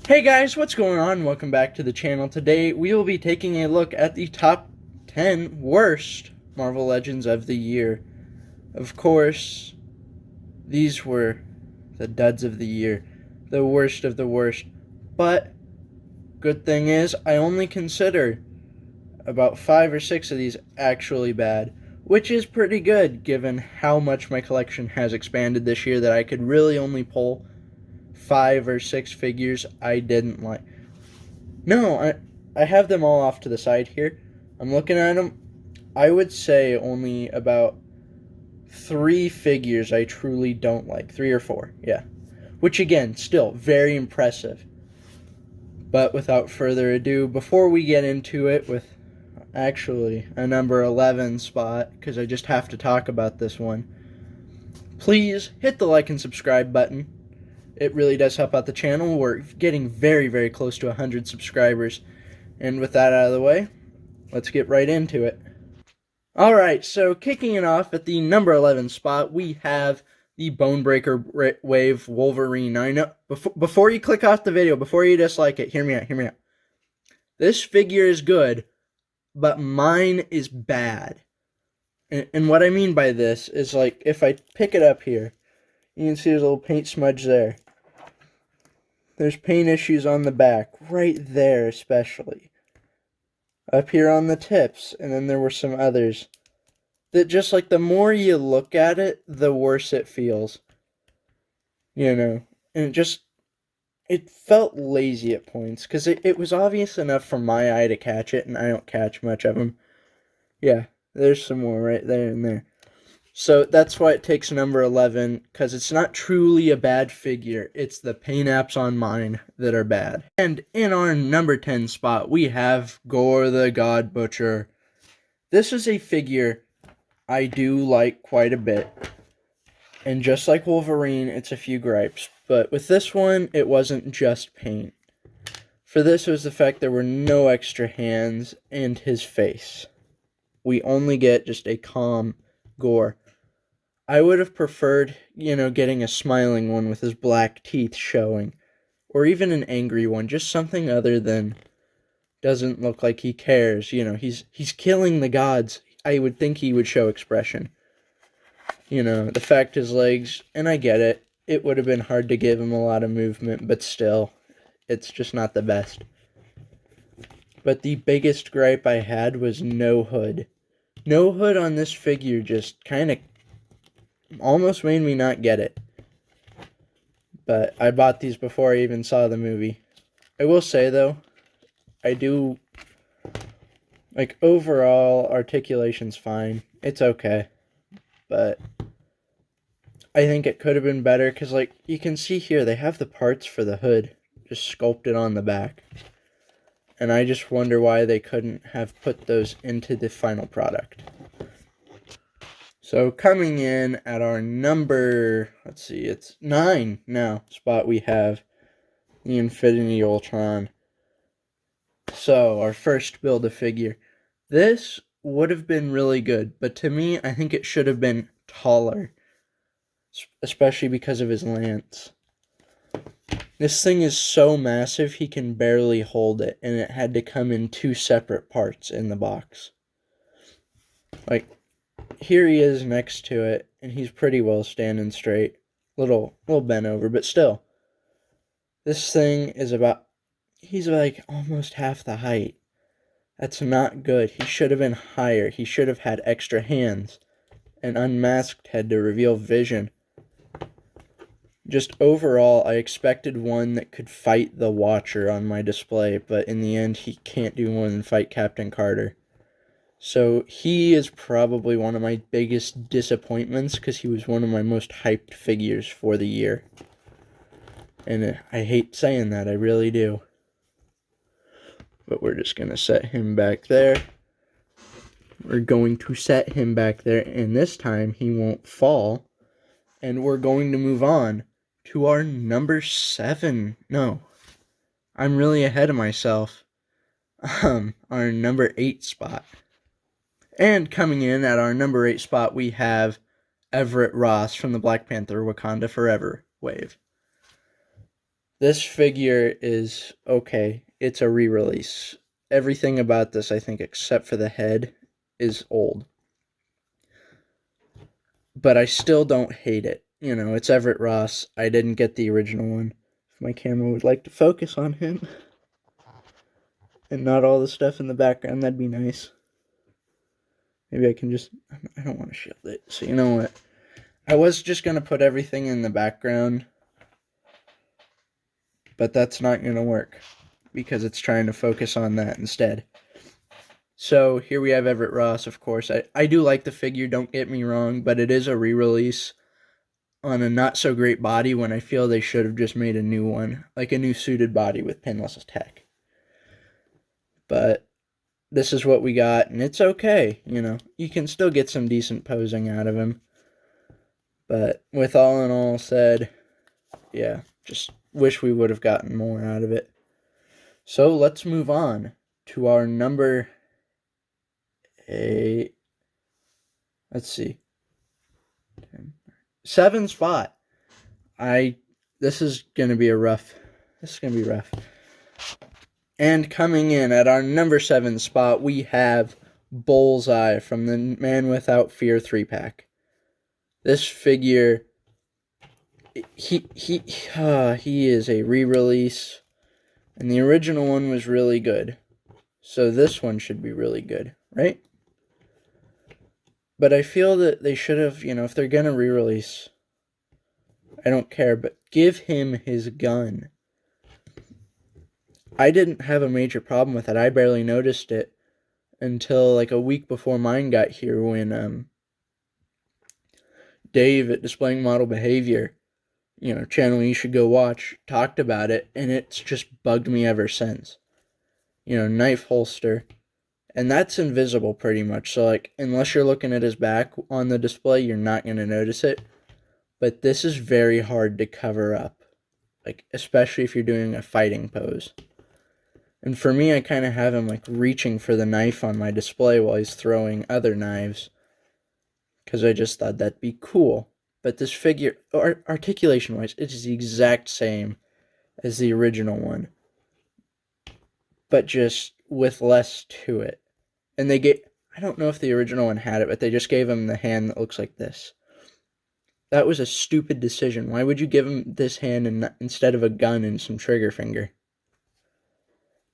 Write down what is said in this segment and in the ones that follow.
Hey guys, what's going on? Welcome back to the channel. Today we will be taking a look at the top 10 worst Marvel Legends of the year. Of course, these were the duds of the year, the worst of the worst. But good thing is, I only consider about 5 or 6 of these actually bad, which is pretty good given how much my collection has expanded this year that I could really only pull 5 or 6 figures I didn't like. No, I have them all off to the side here. I'm looking at them. I would say only about 3 figures I truly don't like. 3 or 4, yeah. Which again, still very impressive. But without further ado, before we get into it with actually a number 11 spot, because I just have to talk about this one, please hit the like and subscribe button. It really does help out the channel. We're getting very, very close to 100 subscribers. And with that out of the way, let's get right into it. Alright, so kicking it off at the number 11 spot, we have the Bonebreaker Wave Wolverine. Now, I know, before you click off the video, before you dislike it, hear me out. This figure is good, but mine is bad. And what I mean by this is, like, if I pick it up here, you can see there's a little paint smudge there. There's paint issues on the back, right there especially. Up here on the tips, and then there were some others. That just, like, the more you look at it, the worse it feels. You know? And it felt lazy at points, because it was obvious enough for my eye to catch it, and I don't catch much of them. Yeah, there's some more right there and there. So that's why it takes number 11, because it's not truly a bad figure. It's the paint apps on mine that are bad. And in our number 10 spot, we have Gorr the God Butcher. This is a figure I do like quite a bit. And just like Wolverine, it's a few gripes. But with this one, it wasn't just paint. For this, it was the fact there were no extra hands and his face. We only get just a calm Gorr. I would have preferred, getting a smiling one with his black teeth showing. Or even an angry one, just something other than doesn't look like he cares. He's killing the gods. I would think he would show expression. The fact his legs, and I get it, it would have been hard to give him a lot of movement, but still, it's just not the best. But the biggest gripe I had was no hood. No hood on this figure just kind of almost made me not get it. But I bought these before I even saw the movie. I will say, though, I do, like, overall, articulation's fine. It's okay. But I think it could have been better, because, like, you can see here, they have the parts for the hood just sculpted on the back. And I just wonder why they couldn't have put those into the final product. So coming in at our number, let's see, it's 9 now spot, we have the Infinity Ultron. So our first Build-A-Figure. This would have been really good, but to me, I think it should have been taller, especially because of his lance. This thing is so massive, he can barely hold it, and it had to come in 2 separate parts in the box. Like, here he is next to it, and he's pretty well standing straight. Little bent over, but still. This thing is he's like almost half the height. That's not good. He should have been higher. He should have had extra hands. An unmasked head to reveal vision. Just overall, I expected one that could fight the Watcher on my display, but in the end, he can't do more than fight Captain Carter. So he is probably one of my biggest disappointments, because he was one of my most hyped figures for the year. And I hate saying that, I really do. But we're just going to set him back there. We're going to set him back there, and this time he won't fall. And we're going to move on to our number 7. No, I'm really ahead of myself. Our number 8 spot. And coming in at our number 8 spot, we have Everett Ross from the Black Panther Wakanda Forever wave. This figure is okay. It's a re-release. Everything about this, I think, except for the head, is old. But I still don't hate it. You know, it's Everett Ross. I didn't get the original one. If my camera would like to focus on him and not all the stuff in the background, that'd be nice. Maybe I can just... I don't want to shield it. So you know what? I was just going to put everything in the background, but that's not going to work because it's trying to focus on that instead. So here we have Everett Ross, of course. I do like the figure, don't get me wrong, but it is a re-release on a not-so-great body when I feel they should have just made a new one, like a new suited body with pinless tech. But this is what we got, and it's okay, you know. You can still get some decent posing out of him. But with all in all said, yeah, just wish we would have gotten more out of it. So let's move on to our number 8. Let's see. 7 spot. This is gonna be rough. And coming in at our number 7 spot, we have Bullseye from the Man Without Fear 3-pack. This figure, he is a re-release, and the original one was really good. So this one should be really good, right? But I feel that they should have, you know, if they're going to re-release, I don't care, but give him his gun. I didn't have a major problem with it. I barely noticed it until like a week before mine got here when Dave at Displaying Model Behavior, you know, channel you should go watch, talked about it, and it's just bugged me ever since. You know, knife holster. And that's invisible pretty much. So, like, unless you're looking at his back on the display, you're not going to notice it. But this is very hard to cover up. Like, especially if you're doing a fighting pose. And for me, I kind of have him, like, reaching for the knife on my display while he's throwing other knives. Because I just thought that'd be cool. But this figure, articulation-wise, it is the exact same as the original one. But just with less to it. And they gave, I don't know if the original one had it, but they just gave him the hand that looks like this. That was a stupid decision. Why would you give him this hand instead of a gun and some trigger finger?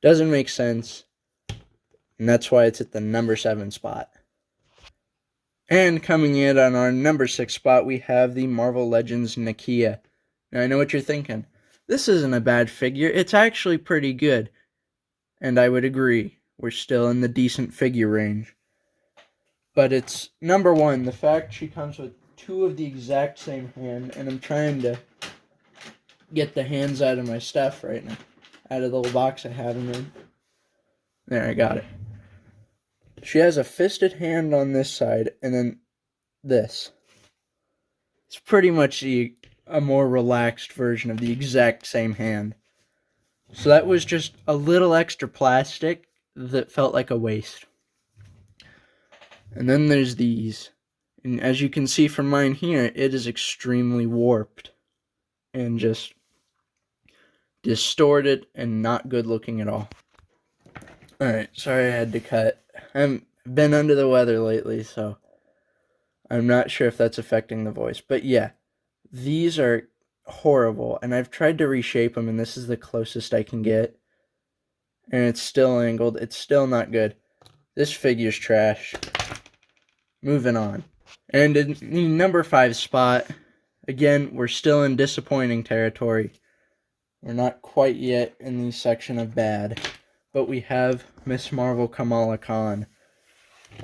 Doesn't make sense. And that's why it's at the number 7 spot. And coming in on our number 6 spot, we have the Marvel Legends Nakia. Now, I know what you're thinking. This isn't a bad figure. It's actually pretty good. And I would agree. We're still in the decent figure range. But it's, number 1, the fact she comes with 2 of the exact same hand, and I'm trying to get the hands out of my stuff right now. Out of the little box I have them in. There, I got it. She has a fisted hand on this side, and then this. It's pretty much a more relaxed version of the exact same hand. So that was just a little extra plastic that felt like a waste. And then there's these. And as you can see from mine here, it is extremely warped. And just distorted and not good looking at all. Alright, sorry I had to cut. I've been under the weather lately, so I'm not sure if that's affecting the voice. But yeah, these are horrible, and I've tried to reshape them, and this is the closest I can get. And it's still angled. It's still not good. This figure's trash. Moving on. And in the number 5 spot, again, we're still in disappointing territory. We're not quite yet in the section of bad. But we have Miss Marvel Kamala Khan.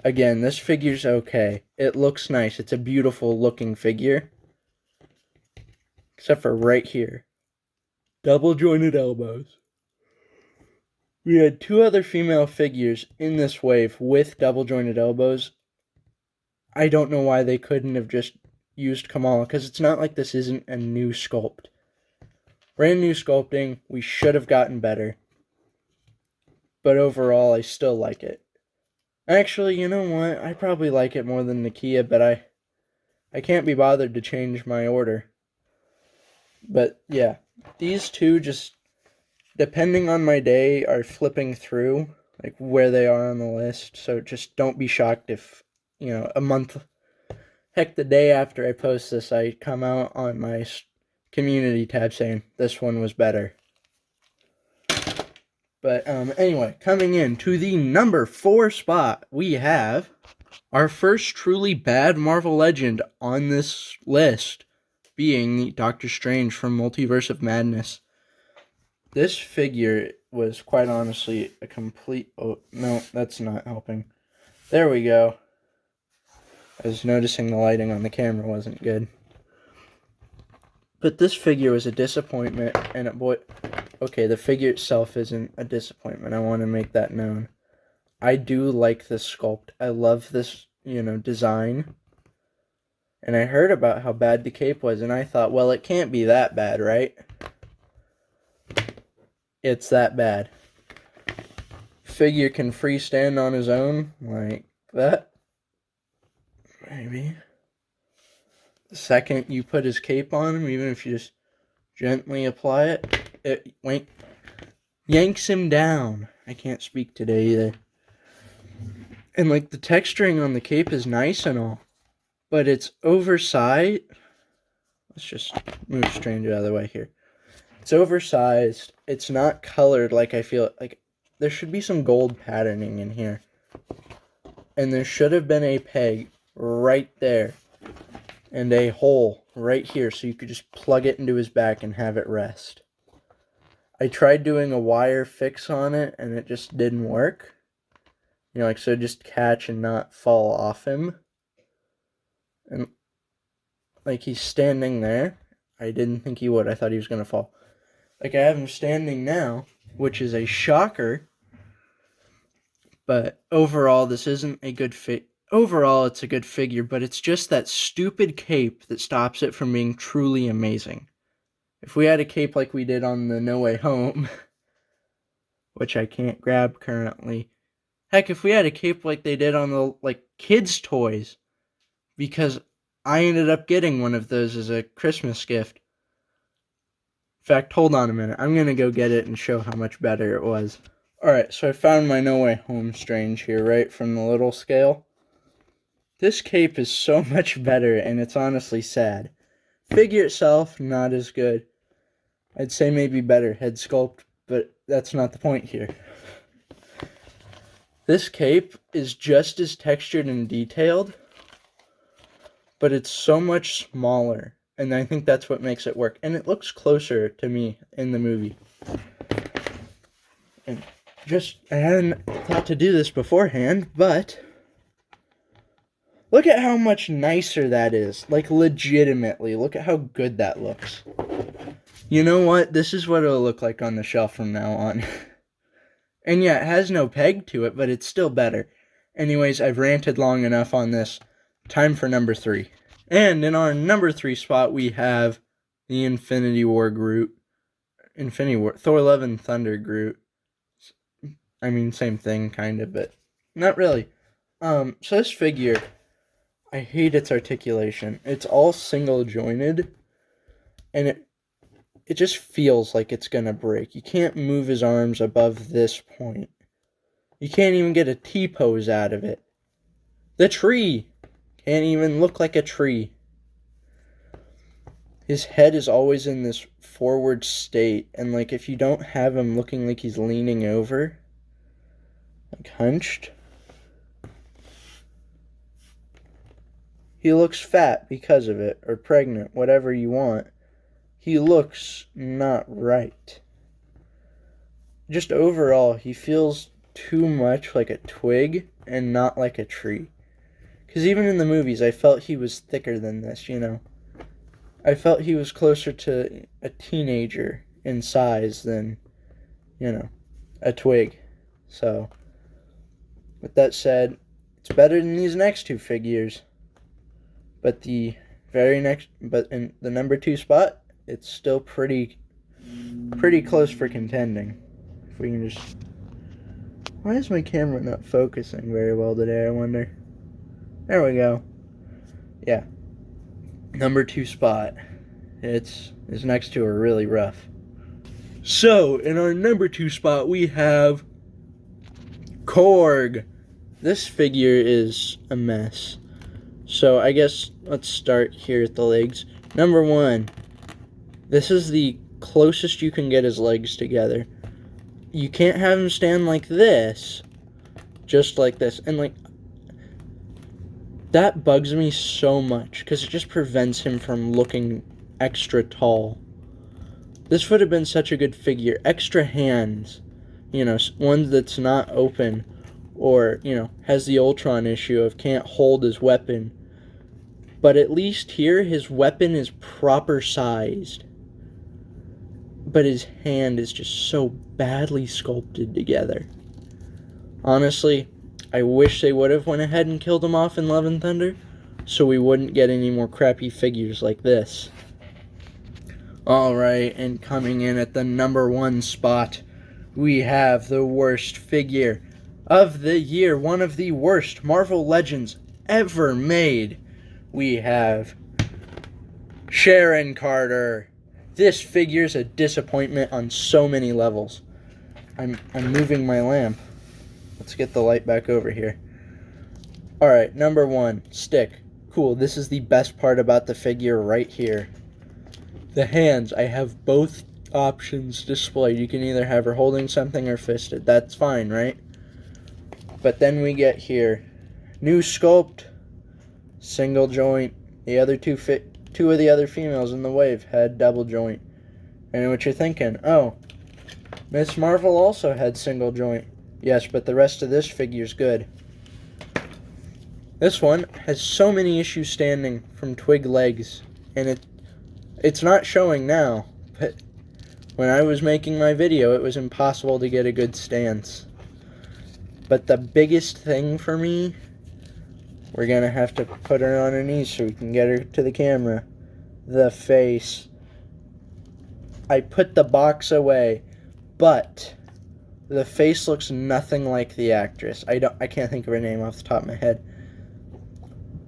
Again, this figure's okay. It looks nice. It's a beautiful looking figure. Except for right here. Double jointed elbows. We had 2 other female figures in this wave with double jointed elbows. I don't know why they couldn't have just used Kamala, because it's not like this isn't a new sculpt. Brand new sculpting, we should have gotten better. But overall, I still like it. Actually, you know what? I probably like it more than Nakia, but I can't be bothered to change my order. But yeah, These two, just depending on my day, are flipping through like where they are on the list. So just don't be shocked if, a month, heck, the day after I post this, I come out on my community tab saying this one was better. But anyway, coming in to the number 4 spot, we have our first truly bad Marvel Legend on this list, being Doctor Strange from Multiverse of Madness. This figure was quite honestly a complete... Oh, no, that's not helping. There we go. I was noticing the lighting on the camera wasn't good. But this figure was a disappointment, and okay, the figure itself isn't a disappointment. I want to make that known. I do like this sculpt. I love this, design. And I heard about how bad the cape was, and I thought, well, it can't be that bad, right? It's that bad. Figure can freestand on his own, like that. Maybe. The second you put his cape on him, even if you just gently apply it, it yanks him down. I can't speak today either. And like the texturing on the cape is nice and all, but it's oversized. Let's just move Strange out of the way here. It's oversized. It's not colored like I feel like there should be some gold patterning in here. And there should have been a peg right there and a hole right here so you could just plug it into his back and have it rest. I tried doing a wire fix on it and it just didn't work. So just catch and not fall off him. And like he's standing there. I didn't think he would. I thought he was going to fall. Like I have him standing now, which is a shocker. But overall, this isn't a good fit. Overall, it's a good figure, but it's just that stupid cape that stops it from being truly amazing. If we had a cape like we did on the No Way Home, which I can't grab currently. Heck, if we had a cape like they did on the kids' toys, because I ended up getting one of those as a Christmas gift. In fact, hold on a minute. I'm going to go get it and show how much better it was. Alright, so I found my No Way Home Strange here, right, from the little scale. This cape is so much better, and it's honestly sad. Figure itself, not as good. I'd say maybe better head sculpt, but that's not the point here. This cape is just as textured and detailed, but it's so much smaller, and I think that's what makes it work. And it looks closer to me in the movie. And I hadn't thought to do this beforehand, but look at how much nicer that is. Like, legitimately, look at how good that looks. You know what? This is what it'll look like on the shelf from now on. And yeah, it has no peg to it, but it's still better. Anyways, I've ranted long enough on this. Time for number 3. And in our number 3 spot, we have the Infinity War Groot. Thor Love and Thunder Groot. I mean, same thing, kind of, but not really. So this figure, I hate its articulation. It's all single jointed, and it just feels like it's gonna break. You can't move his arms above this point. You can't even get a T-pose out of it. The tree can't even look like a tree. His head is always in this forward state, and like if you don't have him looking like he's leaning over, like hunched, he looks fat because of it, or pregnant, whatever you want. He looks not right. Just overall, he feels too much like a twig and not like a tree. Because even in the movies, I felt he was thicker than this, I felt he was closer to a teenager in size than, a twig. So, with that said, it's better than these next 2 figures. But in the number 2 spot, it's still pretty close for contending. If we can just... Why is my camera not focusing very well today, I wonder? There we go. Yeah. Number 2 spot. These next 2 are really rough. So, in our number 2 spot, we have Korg. This figure is a mess. So, I guess let's start here at the legs. Number 1, this is the closest you can get his legs together. You can't have him stand like this, just like this. And, like, that bugs me so much because it just prevents him from looking extra tall. This would have been such a good figure. Extra hands, one that's not open, or, has the Ultron issue of can't hold his weapon. But at least here, his weapon is proper sized. But his hand is just so badly sculpted together. Honestly, I wish they would have went ahead and killed him off in Love and Thunder, so we wouldn't get any more crappy figures like this. Alright, and coming in at the number 1 spot, we have the worst figure of the year, one of the worst Marvel Legends ever made. We have Sharon Carter. This figure's a disappointment on so many levels. I'm moving my lamp. Let's get the light back over here. Alright, number 1, stick. Cool, this is the best part about the figure right here. The hands, I have both options displayed. You can either have her holding something or fisted. That's fine, right? But then we get here. New sculpt, single joint. The other two of the other females in the wave had double joint. And what you're thinking, oh, Miss Marvel also had single joint. Yes, but the rest of this figure's good. This one has so many issues standing from twig legs, and it's not showing now, but when I was making my video, it was impossible to get a good stance. But the biggest thing for me, we're going to have to put her on her knees so we can get her to the camera. The face. I put the box away, but the face looks nothing like the actress. I can't think of her name off the top of my head.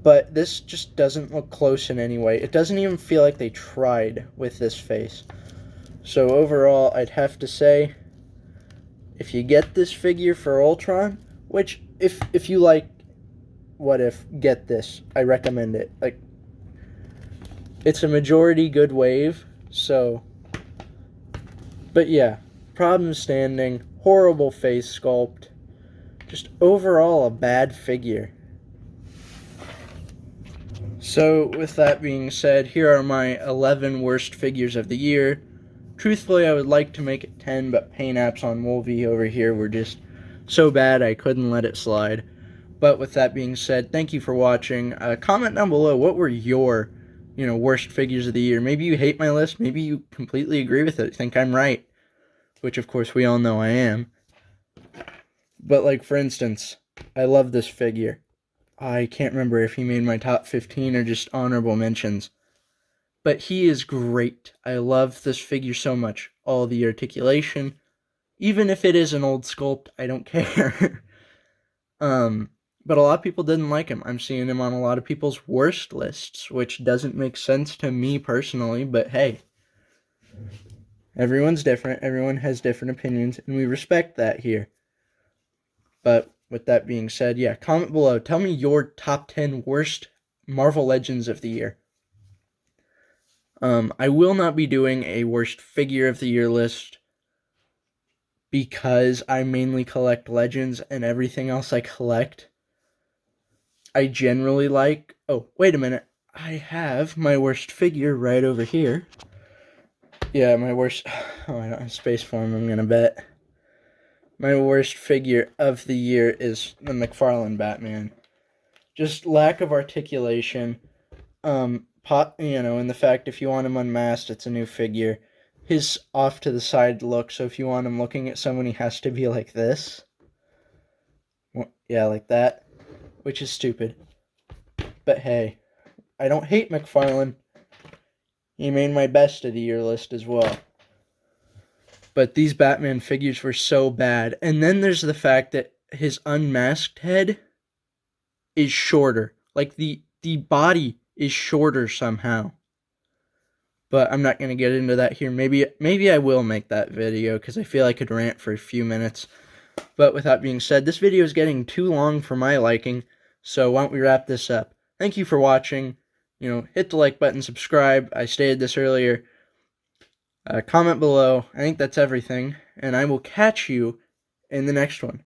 But this just doesn't look close in any way. It doesn't even feel like they tried with this face. So overall, I'd have to say, if you get this figure for Ultron, which if you like What If, get this. I recommend it. Like, it's a majority good wave, so. But yeah, problem standing, horrible face sculpt, just overall a bad figure. So, with that being said, here are my 11 worst figures of the year. Truthfully, I would like to make it 10, but paint apps on Wolvie over here were just so bad I couldn't let it slide. But with that being said, thank you for watching. Comment down below, what were your, worst figures of the year? Maybe you hate my list, maybe you completely agree with it, think I'm right. Which, of course, we all know I am. But, like, for instance, I love this figure. I can't remember if he made my top 15 or just honorable mentions. But he is great. I love this figure so much. All the articulation. Even if it is an old sculpt, I don't care. But a lot of people didn't like him. I'm seeing him on a lot of people's worst lists, which doesn't make sense to me personally, but hey. Everyone's different. Everyone has different opinions, and we respect that here. But with that being said, yeah, comment below. Tell me your top 10 worst Marvel Legends of the year. I will not be doing a worst figure of the year list because I mainly collect Legends and everything else I collect I generally like. Oh, wait a minute. I have my worst figure right over here. Yeah, my worst. Oh, I don't have space for him, I'm gonna bet. My worst figure of the year is the McFarlane Batman. Just lack of articulation. And the fact if you want him unmasked, it's a new figure. His off to the side look, so if you want him looking at someone, he has to be like this. Yeah, like that. Which is stupid. But hey, I don't hate McFarlane. He made my best of the year list as well. But these Batman figures were so bad. And then there's the fact that his unmasked head is shorter. Like the body is shorter somehow. but I'm not going to get into that here. Maybe I will make that video because I feel I could rant for a few minutes. But with that being said, this video is getting too long for my liking, so why don't we wrap this up? Thank you for watching. Hit the like button, subscribe. I stated this earlier. Comment below. I think that's everything, and I will catch you in the next one.